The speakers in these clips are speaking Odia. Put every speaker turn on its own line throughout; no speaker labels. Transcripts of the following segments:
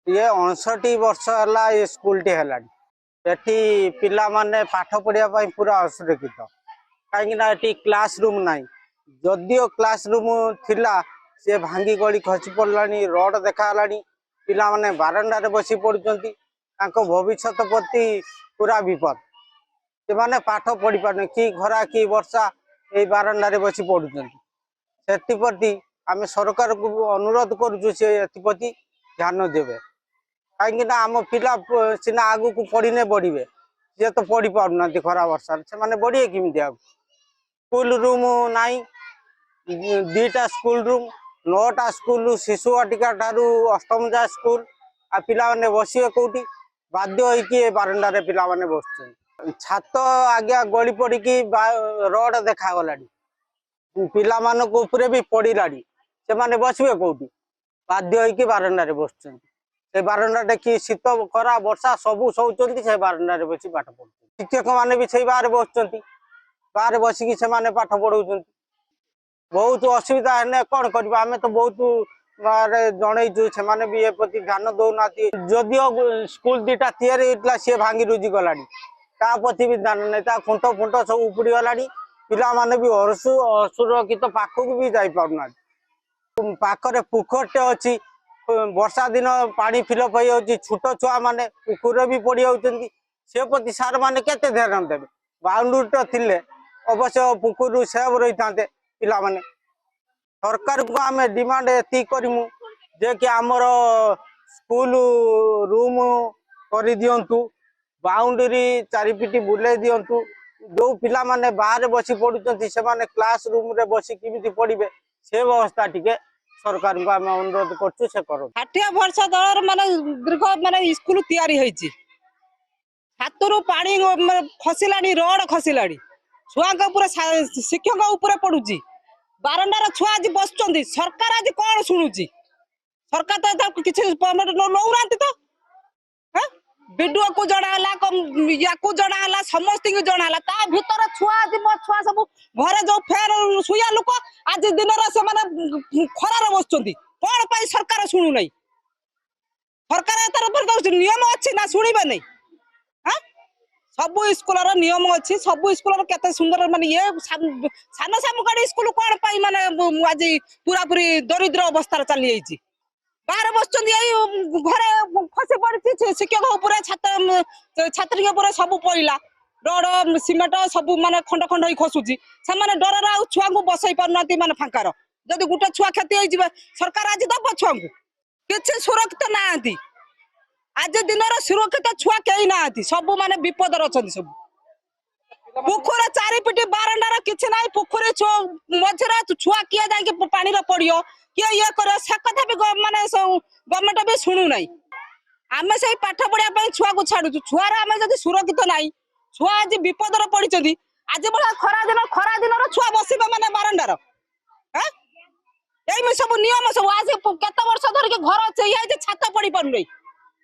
ये 59 वर्ष है ये स्कूल टी है पिला माने पाठ पढ़िया पूरा असुरक्षित कहीं क्लासरूम ना जदिओ क्लासरूम थिला से भांगी गली खसी पड़ा रोड देखा पिला माने बारंडार बसी पड़ुंट भविष्य प्रति पूरा विपद से माने पाठ पढ़ी पारे कि खरा कि वर्षा ये बारंडार बसी पड़ुंट आम सरकार को अनुरोध करुचु से ध्यान देवे कहीं आम पिला सीना आगु को पढ़ने बढ़े सी तो पढ़ी पारना खरा वर्षा से बढ़िए किमी स्कूल रूम नाई दीटा स्कूल रूम 9टा स्कूल शिशु वाटिका ठारू अष्टम जा स्कूल आ पिला माने बसिए कौटी बाध्य होइकी बारंडारे पिला माने बस छात आज्ञा गली पड़ी रोड देखा गलानी पिला मानक ऊपर भी पड़ानी से माने बसवे कौटी बाध्य होइकी बारंडारे बस बारंडा कि शीत खरा वर्षा सबू शौचंती से बारंडारे बस पाठ पढ़ शिक्षक मैंने भी से बाहर बस बाहर बसिकी से पाठ पढ़ाऊँ बहुत असुविधा है कौन कर आम तो बहुत जनईचु से भी ए प्रति ध्यान दौना जदिओ स्कूल दीटा या सी भांगी रुजी गला प्रति भी ध्यान नहीं खुंट फुंट सब उपुड़ी गला पिला माने भी असुरक्षित पाखक भी जाना पाखरे पुखरटे अच्छी वर्षा दिन पानी फिलअप हो छोट छुआ मैंने पुकुर भी पड़ जाती से प्रति सार मैंने केते ध्यान देवे बाउंड्री थे अवश्य पुकुर सेव रही था पिला माने सरकार को आम डिमांड एति करूँ जे कि आमर स्कूल रूम कर दिंतु बाउंड्री चारिपिटी बुले दिंतु जो पिला माने बाहर बसी पड़ुंट से क्लास रूम रे बसी किमिति पढ़े से व्यवस्था टिके सरकार को आम अनुरोध करछु से करो
60 वर्ष दर माने दीर्घ माने स्कूल तैयारी होईची हाथरू पानी खसिलानी रोड खसिलानी छुआ पूरा शिक्षक ऊपर पड़ुची बारंडार छुआ आज बसुंच सरकार आज कौन शुणुची सरकार तो किसी नौना तो विडुओ को जनाला या जनाला समस्त जनाला ता भीतर छुआ आज मो छुआ सब घरे जो फेर सुया लोक आज दिन से खरार बसुंच कौन पाई सरकार शुणु नहीं सरकार तरफ नियम अच्छी ना शुणवे नहीं सबू स्कूल नियम अच्छी सबू स्कूल केते सुंदर माने ये सान सामुकाड़ी स्कूल कौन पाई माने आज पूरा पूरी दरिद्र अवस्था चली जाइए बाहर बस घरे खसी पड़ी शिक्षक उपर छात्री सब पड़ा रड सीमेंट सब माने खंड खंड हो खसुची से डर छुआ को बसई पारना माने फांकार जदि गोटे छुआ क्षति हो सरकार आज दब छुआ को किसी सुरक्षित ना आज दिन सुरक्षित छुआ कहीं ना सब माने विपदर अच्छा सब पुखुर चारिपिटी बारंडार किसी ना पुखुरी मझे छुआ किए जाए पानी पड़ो किए ये कर से कथा भी माने गवर्नमेंट भी शुणु ना आम से पाठ पढ़ा छुआ को छाड़ू छुआर आम जब सुरक्षित ना छुआ आज विपदर पड़ी आज बड़ा खरा दिन छुआ बस माने बारंडार यही सब नियम सब आज केत वर्ष धरिक घर अच्छे छात पड़ी पार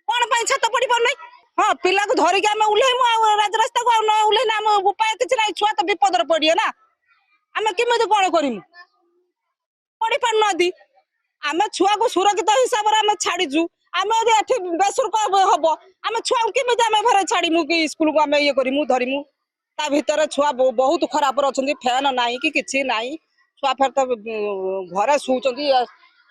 कौन पाई छात पड़ी पार हाँ पिला को धरिक आम उल्लैमु राजरास्ता को उल्लैना आम उपाय किसी ना छुआ तो विपदर पड़े ना आम केमी कौन करूँ पढ़ी पार आम छुआ को सुरक्षित हिसाब से छाड़ीचु आम ये बेसुरक हम आम छुआ केमी आम घर छाड़मु कि स्कूल को आम ये करमु धरमु ता भीतर छुआ बहुत खराब अच्छा फैन ना कि किसी ना छुआ फेर तो घरे शोचती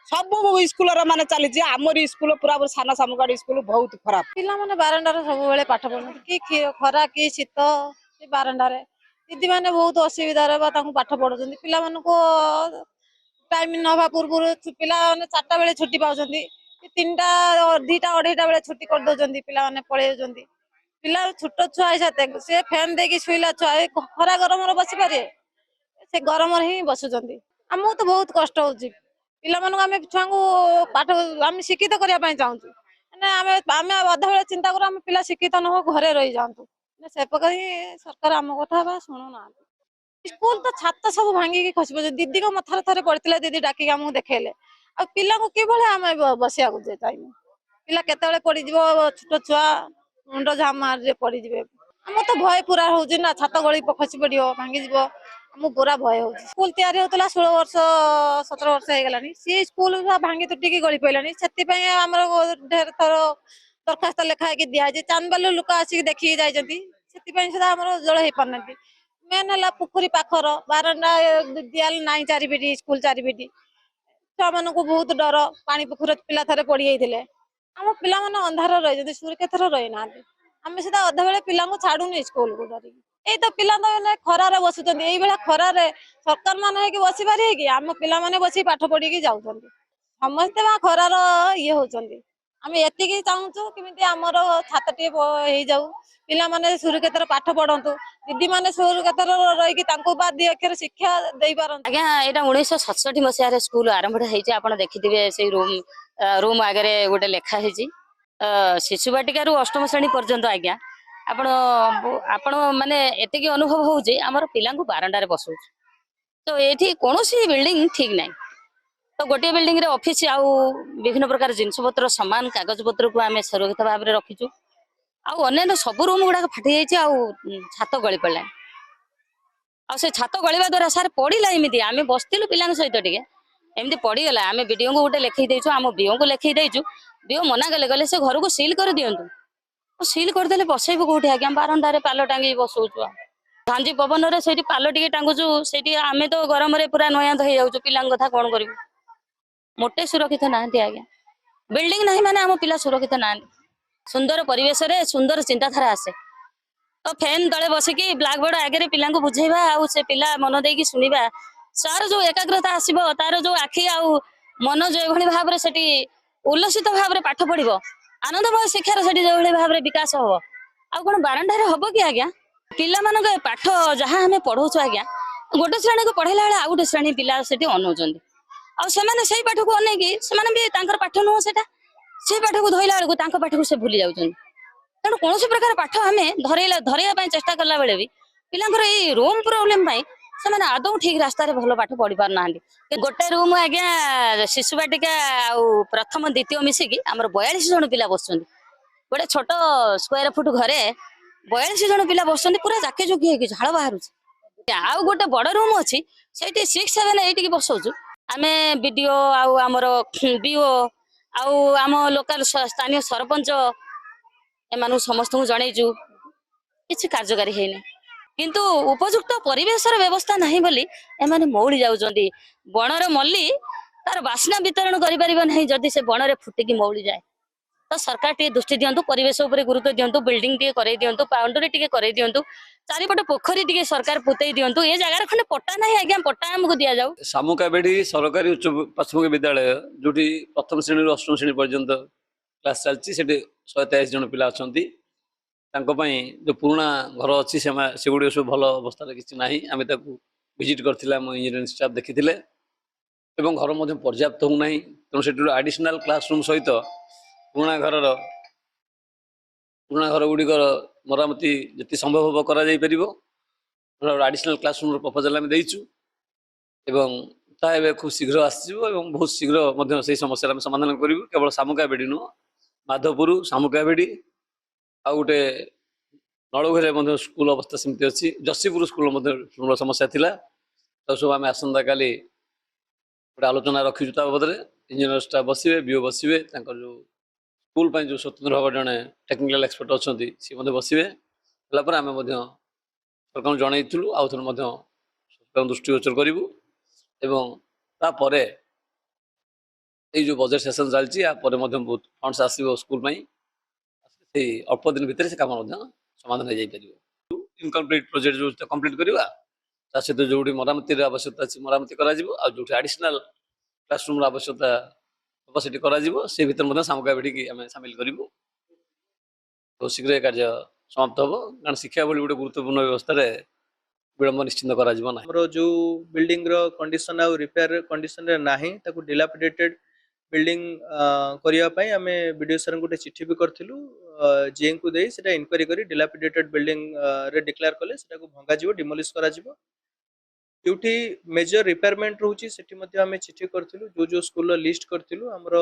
सब स्कूल माने चली आमर स्कूल पूरा सान सामुकाड़ी स्कूल बहुत खराब
पिला माने बारंडार सब बेले पाठ पढ़ुं कि खरा कि शीत बारंडार दीदी मैंने बहुत असुविधा पाठ पढ़ुं पिला टाइम नवा पूर्व पिला चार्टा बेले छुट्टी पाँच 3टा 2टा 2:30 बेले छुट्टी कर दौरान पिला पलि पिला छोट छुआ से फैन देकी शुला छुआ खरा गरम बसी पारे से गरम ही बसुंच आमको तो बहुत कष्ट हो पिला आम छुआ को पाठ आम शिक्षित करने चाहूँ आम अधा बेले चिंता कर पिला शिक्षित न हो घरे रही जातु से प्रकार ही सरकार आम कथा शुणुना स्कूल तो छात सब भांगी खस पड़े दीदी को मथार थे पड़ता दीदी डाक आमको देखेले आ पिला को कि आम बसिया चाहिए पिला केत पड़ छोट छुआ मुंड झाम पड़े आम तो भय पूरा हो छात गली खसी पड़ भांगी ଆମକୁ ପୁରା ଭୟ ହଉଛି। ସ୍କୁଲ ତିଆରି ହଉଥିଲା 16 ବର୍ଷ 17 ବର୍ଷ ହେଇଗଲାଣି, ସେ ସ୍କୁଲ ଭାଙ୍ଗି ତୁଟିକି ଗଳି ପଇଲାଣି। ସେଥିପାଇଁ ଆମର ଢେର ଥର ଦରଖାସ୍ତ ଲେଖା ହେଇକି ଦିଆଯାଇଛି। ଚାନ୍ଦବାଲିରୁ ଲୋକ ଆସିକି ଦେଖିକି ଯାଇଛନ୍ତି, ସେଥିପାଇଁ ସୁଦ୍ଧା ଆମର ଜଳ ହେଇପାରୁନାହାନ୍ତି। ମେନ୍ ହେଲା ପୋଖରୀ ପାଖର ବାରଣ୍ଡା ଦିଆଲ ନାହିଁ, ଚାରିପିଟି ସ୍କୁଲ ଚାରିପିଟି। ଛୁଆମାନଙ୍କୁ ବହୁତ ଡର, ପାଣି ପୋଖରୀ ପିଲା ଥରେ ପଡି ଯାଇଥିଲେ। ଆମ ପିଲାମାନେ ଅନ୍ଧାର ରହିଛନ୍ତି, ସୁରକ୍ଷିତରେ ରହିନାହାନ୍ତି। ଆମେ ସୁଦ୍ଧା ଅଧାବେଳେ ପିଲାଙ୍କୁ ଛାଡୁନି ସ୍କୁଲକୁ ଡରିକି। ଏଇ ତ ପିଲା ତ ଏଇନେ ଖରାରେ ବସୁଛନ୍ତି, ଏଇଭଳିଆ ଖରାରେ ସରକାର ମାନେ ହେଇକି ବସି ପାରିବେ କି? ଆମ ପିଲାମାନେ ବସି ପାଠ ପଢିକି ଯାଉଛନ୍ତି। ସମସ୍ତେ ବା ଖରାର ଇଏ ହଉଛନ୍ତି। ଆମେ ଏତିକି ଚାହୁଁଛୁ କେମିତି ଆମର ଛାତଟିଏ ହେଇଯାଉ, ପିଲାମାନେ ସୁରକ୍ଷିତରେ ପାଠ ପଢନ୍ତୁ, ଦିଦି ମାନେ ସୁରକ୍ଷିତରେ ରହିକି ତାଙ୍କୁ ବା 2 ଅକ୍ଷର ଶିକ୍ଷା ଦେଇପାରନ୍ତୁ।
ଆଜ୍ଞା, ଏଇଟା 1967 ମସିହାରେ ସ୍କୁଲ ଆରମ୍ଭ ହେଇଛି। ଆପଣ ଦେଖିଥିବେ ସେଇ ରୁମ୍ ଆଗରେ ଗୋଟେ ଲେଖା ହେଇଛି, ଶିଶୁ ବାଟିକାରୁ ଅଷ୍ଟମ ଶ୍ରେଣୀ ପର୍ଯ୍ୟନ୍ତ। ଆଜ୍ଞା, ଆପଣ ଆପଣ ମାନେ ଏତିକି ଅନୁଭବ ହଉଛି ଆମର ପିଲାଙ୍କୁ ବାରଣ୍ଡାରେ ବସଉଛି। ତ ଏଠି କୌଣସି ବିଲ୍ଡିଂ ଠିକ ନାହିଁ। ତ ଗୋଟିଏ ବିଲ୍ଡିଂ ରେ ଅଫିସ ଆଉ ବିଭିନ୍ନ ପ୍ରକାର ଜିନିଷ ପତ୍ର ସମାନ କାଗଜ ପତ୍ରକୁ ଆମେ ସୁରକ୍ଷିତ ଭାବରେ ରଖିଛୁ। ଆଉ ଅନ୍ୟାନ୍ୟ ସବୁ ରୁମ୍ ଗୁଡାକ ଫାଟି ଯାଇଛି, ଆଉ ଛାତ ଗଳି ପଡ଼ିଲାଣି। ଆଉ ସେ ଛାତ ଗଳିବା ଦ୍ୱାରା ସାର୍ ପଡିଲା ଏମିତି, ଆମେ ବସିଥିଲୁ ପିଲାଙ୍କ ସହିତ, ଟିକେ ଏମିତି ପଡିଗଲା। ଆମେ ବିଡିଓଙ୍କୁ ଗୋଟେ ଲେଖେଇ ଦେଇଛୁ, ଆମ ବିଓଙ୍କୁ ଲେଖେଇ ଦେଇଛୁ। ବିଓ ମନା କଲେ, କହିଲେ ସେ ଘରକୁ ସିଲ୍ କରିଦିଅନ୍ତୁ। ସିଲ୍ କରିଦେଲେ ବସେଇବୁ କୋଉଠି ଆଜ୍ଞା? ବାରଣ୍ଡାରେ ପାଲ ଟାଙ୍ଗିକି ବସଉଛୁ। ଝାଞ୍ଜି ପବନରେ ସେଇଠି ପାଲ ଟିକେ ଟାଙ୍ଗୁଛୁ, ସେଇଠି ଆମେ ତ ଗରମରେ ପୁରା ନୟାନ୍ତ ହେଇଯାଉଛୁ। ପିଲାଙ୍କ କଥା କଣ କରିବୁ? ମୋଟେ ସୁରକ୍ଷିତ ନାହାନ୍ତି ଆଜ୍ଞା। ବିଲ୍ଡିଂ ନାହିଁ ମାନେ ଆମ ପିଲା ସୁରକ୍ଷିତ ନାହାନ୍ତି। ସୁନ୍ଦର ପରିବେଶରେ ସୁନ୍ଦର ଚିନ୍ତାଧାରା ଆସେ। ତ ଫ୍ୟାନ୍ ତଳେ ବସିକି ବ୍ଲାକ୍ ବୋର୍ଡ ଆଗରେ ପିଲାଙ୍କୁ ବୁଝେଇବା, ଆଉ ସେ ପିଲା ମନ ଦେଇକି ଶୁଣିବା, ତାର ଯୋଉ ଏକାଗ୍ରତା ଆସିବ, ତାର ଯୋଉ ଆଖି ଆଉ ମନ ଯେଭଳି ଭାବରେ ସେଠି ଉଲ୍ଲସିତ ଭାବରେ ପାଠ ପଢିବ, ଆନନ୍ଦମୟ ଶିକ୍ଷାର ସେଠି ଯେଭଳି ଭାବରେ ବିକାଶ ହବ, ଆଉ କଣ ବାରଣ୍ଡାରେ ହବ କି ଆଜ୍ଞା? ପିଲାମାନଙ୍କ ପାଠ ଯାହା ଆମେ ପଢଉଛୁ ଆଜ୍ଞା, ଗୋଟେ ଶ୍ରେଣୀକୁ ପଢେଇଲା ବେଳେ ଆଉ ଗୋଟେ ଶ୍ରେଣୀ ପିଲା ସେଠି ଅନଉଛନ୍ତି। ଆଉ ସେମାନେ ସେଇ ପାଠକୁ ଅନେଇକି, ସେମାନେ ବି ତାଙ୍କର ପାଠ ନୁହଁ ସେଟା, ସେଇ ପାଠକୁ ଧଇଲା ବେଳକୁ ତାଙ୍କ ପାଠକୁ ସେ ଭୁଲି ଯାଉଛନ୍ତି। ତେଣୁ କୌଣସି ପ୍ରକାର ପାଠ ଆମେ ଧରେଇବା ପାଇଁ ଚେଷ୍ଟା କଲା ବେଳେ ବି ପିଲାଙ୍କର ଏଇ ରୁମ୍ ପ୍ରୋବ୍ଲେମ ପାଇଁ ସେମାନେ ଆଦୌ ଠିକ ରାସ୍ତାରେ ଭଲ ପାଠ ପଢି ପାରୁନାହାନ୍ତି। ଗୋଟେ ରୁମ୍ ଆଜ୍ଞା, ଶିଶୁ ବାଟିକା ଆଉ ପ୍ରଥମ ଦ୍ୱିତୀୟ ମିଶିକି ଆମର 42 ଜଣ ପିଲା ବସୁଛନ୍ତି। ଗୋଟେ ଛୋଟ ସ୍କୋୟାର ଫୁଟ ଘରେ 42 ଜଣ ପିଲା ବସୁଛନ୍ତି, ପୁରା ଜାକେ ଜୁକି ହେଇକି, ଝାଳ ବାହାରୁଛି। ଆଉ ଗୋଟେ ବଡ ରୁମ୍ ଅଛି, ସେଇଠି 6, 7, 8 କି ବସଉଛୁ। ଆମେ ବିଡିଓ ଆଉ ଆମର ବିଓ ଆଉ ଆମ ଲୋକାଲ ସ୍ଥାନୀୟ ସରପଞ୍ଚ ଏମାନଙ୍କୁ ସମସ୍ତଙ୍କୁ ଜଣେଇଛୁ, କିଛି କାର୍ଯ୍ୟକାରୀ ହେଇନି। କିନ୍ତୁ ଉପଯୁକ୍ତ ପରିବେଶର ବ୍ୟବସ୍ଥା ନାହିଁ ବୋଲି ଏମାନେ ମଉଳି ଯାଉଛନ୍ତି। ବଣର ମଲ୍ଲି ତାର ବାସ୍ନା ବିତରଣ କରିପାରିବ ନାହିଁ ଯଦି ସେ ବଣରେ ଫୁଟିକି ମଉଳି ଯାଏ। ତ ସରକାର ଟିକେ ଦୃଷ୍ଟି ଦିଅନ୍ତୁ, ପରିବେଶ ଉପରେ ଗୁରୁତ୍ୱ ଦିଅନ୍ତୁ, ବିଲ୍ଡିଂ ଟିକେ କରେଇ ଦିଅନ୍ତୁ, ବାଉଣ୍ଡରୀ ଟିକେ କରେଇ ଦିଅନ୍ତୁ, ଚାରିପଟେ ପୋଖରୀ ଟିକେ ସରକାର ପୋତେଇ ଦିଅନ୍ତୁ। ଏ ଜାଗାରେ ଖଣ୍ଡେ ପଟ୍ଟା ନାହିଁ ଆଜ୍ଞା, ପଟ୍ଟା ଆମକୁ ଦିଆଯାଉ।
ସାମୁକାବେଡି ସରକାରୀ ଉଚ୍ଚ ପ୍ରାଥମିକ ବିଦ୍ୟାଳୟ, ଯୋଉଠି ପ୍ରଥମ ଶ୍ରେଣୀରୁ ଅଷ୍ଟମ ଶ୍ରେଣୀ ପର୍ଯ୍ୟନ୍ତ କ୍ଲାସ ଚାଲିଛି, ସେଠି 123 ଜଣ ପିଲା ଅଛନ୍ତି। ତାଙ୍କ ପାଇଁ ଯୋଉ ପୁରୁଣା ଘର ଅଛି, ସେଗୁଡ଼ିକ ସବୁ ଭଲ ଅବସ୍ଥାରେ କିଛି ନାହିଁ। ଆମେ ତାକୁ ଭିଜିଟ୍ କରିଥିଲେ, ଆମ ଇଞ୍ଜିନିୟରିଂ ଷ୍ଟାଫ୍ ଦେଖିଥିଲେ, ଏବଂ ଘର ମଧ୍ୟ ପର୍ଯ୍ୟାପ୍ତ ହେଉନାହିଁ। ତେଣୁ ସେଠି ଆଡିସନାଲ କ୍ଲାସ ରୁମ୍ ସହିତ ପୁରୁଣା ଘର ଗୁଡ଼ିକର ମରାମତି ଯେତେ ସମ୍ଭବ ହବ କରାଯାଇପାରିବ। ଆଡିସନାଲ କ୍ଲାସ ରୁମ୍ର ପ୍ରପୋଜାଲ ଆମେ ଦେଇଛୁ, ଏବଂ ତାହା ଏବେ ଖୁବ୍ ଶୀଘ୍ର ଆସିଯିବ, ଏବଂ ବହୁତ ଶୀଘ୍ର ମଧ୍ୟ ସେଇ ସମସ୍ୟାର ଆମେ ସମାଧାନ କରିବୁ। କେବଳ ସାମୁକାବେଡି ନୁହଁ, ମାଧପୁର, ସାମୁକାବେଡି, ଆଉ ଗୋଟେ ନଳଘରେ ମଧ୍ୟ ସ୍କୁଲ ଅବସ୍ଥା ସେମିତି ଅଛି। ଯଶୀପୁର ସ୍କୁଲ ମଧ୍ୟ ସମସ୍ୟା ଥିଲା। ତ ସବୁ ଆମେ ଆସନ୍ତାକାଲି ଗୋଟେ ଆଲୋଚନା ରଖିଛୁ ତା ବାବଦରେ। ଇଞ୍ଜିନିୟର ଷ୍ଟାଫ୍ ବସିବେ, ବିଓ ବସିବେ, ତାଙ୍କର ଯେଉଁ ସ୍କୁଲ ପାଇଁ ଯେଉଁ ସ୍ୱତନ୍ତ୍ର ଭାବରେ ଜଣେ ଟେକ୍ନିକାଲ ଏକ୍ସପର୍ଟ ଅଛନ୍ତି ସିଏ ମଧ୍ୟ ବସିବେ। ହେଲା ପରେ ଆମେ ମଧ୍ୟ ସରକାରଙ୍କୁ ଜଣାଇଥିଲୁ, ଆଉ ଥରେ ମଧ୍ୟ ସରକାରଙ୍କୁ ଦୃଷ୍ଟିଗୋଚର କରିବୁ, ଏବଂ ତାପରେ ଏଇ ଯେଉଁ ବଜେଟ୍ ସେସନ୍ ଚାଲିଛି, ୟା ପରେ ମଧ୍ୟ ବହୁତ ଫଣ୍ଡସ୍ ଆସିବ ସ୍କୁଲ ପାଇଁ। ସେଇ ଅଳ୍ପ ଦିନ ଭିତରେ ସେ କାମ ମଧ୍ୟ ସମାଧାନ ହେଇଯାଇପାରିବ। ଇନକମ୍ପ୍ଲିଟ୍ ପ୍ରୋଜେକ୍ଟ ଯେଉଁ କମ୍ପ୍ଲିଟ୍ କରିବା, ତା ସହିତ ଯେଉଁଠି ମରାମତିର ଆବଶ୍ୟକତା ଅଛି ମରାମତି କରାଯିବ, ଆଉ ଯେଉଁଠି ଆଡିସନାଲ କ୍ଲାସରୁମ୍ର ଆବଶ୍ୟକତା ହେବ ସେଠି କରାଯିବ। ସେ ଭିତରେ ମଧ୍ୟ ସାମୁକାବେଡିକି ଆମେ ସାମିଲ କରିବୁ। ବହୁତ ଶୀଘ୍ର ଏ କାର୍ଯ୍ୟ ସମାପ୍ତ ହେବ, କାରଣ ଶିକ୍ଷା ଭଳି ଗୋଟେ ଗୁରୁତ୍ୱପୂର୍ଣ୍ଣ ବ୍ୟବସ୍ଥାରେ ବିଳମ୍ବ ନିଶ୍ଚିନ୍ତ କରାଯିବ ନାହିଁ।
ଆମର ଯୋଉ ବିଲ୍ଡିଂ ର କଣ୍ଡିସନ ଆଉ ରିପେୟାର କଣ୍ଡିସନରେ ନାହିଁ, ତାକୁ ଡିଲାପିଡେଟେଡ ବିଲ୍ଡିଂ କରିବା ପାଇଁ ଆମେ ବିଡିଓ ସାର୍ ଗୋଟେ ଚିଠି ବି କରିଥିଲୁ। ଜିଏଙ୍କୁ ଦେଇ ସେଟା ଇନକ୍ୱାରି କରି ଡିଲାପିଡେଟେଡ ବିଲ୍ଡିଂ ରେ ଡିକ୍ଲେୟାର କଲେ ସେଟାକୁ ଭଙ୍ଗାଯିବ, ଡିମୋଲିଶ କରାଯିବ। ଯୋଉଠି ମେଜର ରିପେୟାରମେଣ୍ଟ ରହୁଛି ସେଠି ମଧ୍ୟ ଆମେ ଚିଠି କରିଥିଲୁ, ଯୋଉ ସ୍କୁଲର ଲିଷ୍ଟ କରିଥିଲୁ। ଆମର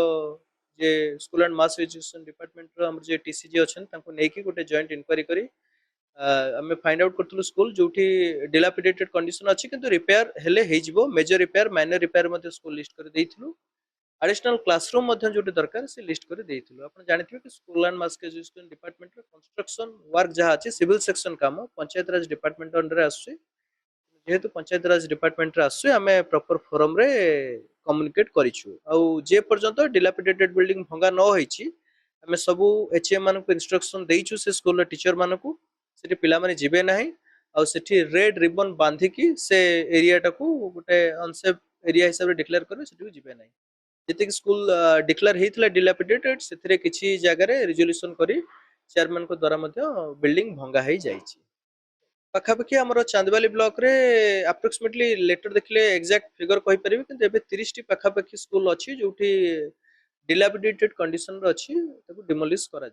ଯେ ସ୍କୁଲ ଆଣ୍ଡ ମାସ୍ ଏଜୁକେସନ ଡିପାର୍ଟମେଣ୍ଟର ଆମର ଯେ ଟିସିଜି ଅଛନ୍ତି ତାଙ୍କୁ ନେଇକି ଗୋଟେ ଜଏଣ୍ଟ ଇନକ୍ୱାରି କରି आमे find out करथुलु school जोठी dilapidated condition अछि किंतु रिपेयर हेले हेजिबो मेजर रिपेयर माइनर रिपेयर मध्ये स्कूल लिस्ट कर देइथिलु एडिशनल क्लासरूम मध्ये जोटी दरकार से लिस्ट कर देइथिलु आपण जानिथिबे कि school and mass education department रे कंस्ट्रक्शन वर्क जहा अछि सिविल सेक्शन काम पंचायत राज डिपार्टमेंट अंडर आसुछि जेहेतु पंचायत राज डिपार्टमेंट रे आसुछि आमे प्रॉपर फोरम रे कम्युनिकेट करिछु आ जे पर्यंत डिलापिडेटेड बिल्डिंग भंगा न होईछि आमे सबु एचएम मानक इंस्ट्रक्शन देइछु से स्कूल टीचर मानकू सेठी पिला माने जिबे नाही आ सेठी रेड रिबन बांधिकी से एरिया टाकू गोटे अनसेफ एरिया हिसाब रे डिक्लेयर करबे सेठी जिबे नाही जति स्कूल डिक्लेयर हेइथला डिलापिडेटेड सेथिरे किछि जगह रे रिजोल्यूशन करी चेयरमैन को द्वारा मध्ये बिल्डिंग भंगा हेइ जाइछि पाखापाखि आमर चांदबाली ब्लॉक रे अप्रोक्सीमेटली लेटर देखले एग्जैक्ट फिगर कहि परिबे किंतु एबे 30 टी पाखापाखि स्कूल अछि जोठी डिलापिडेटेड कंडीशन रो अछि ताको डिमोलिश करा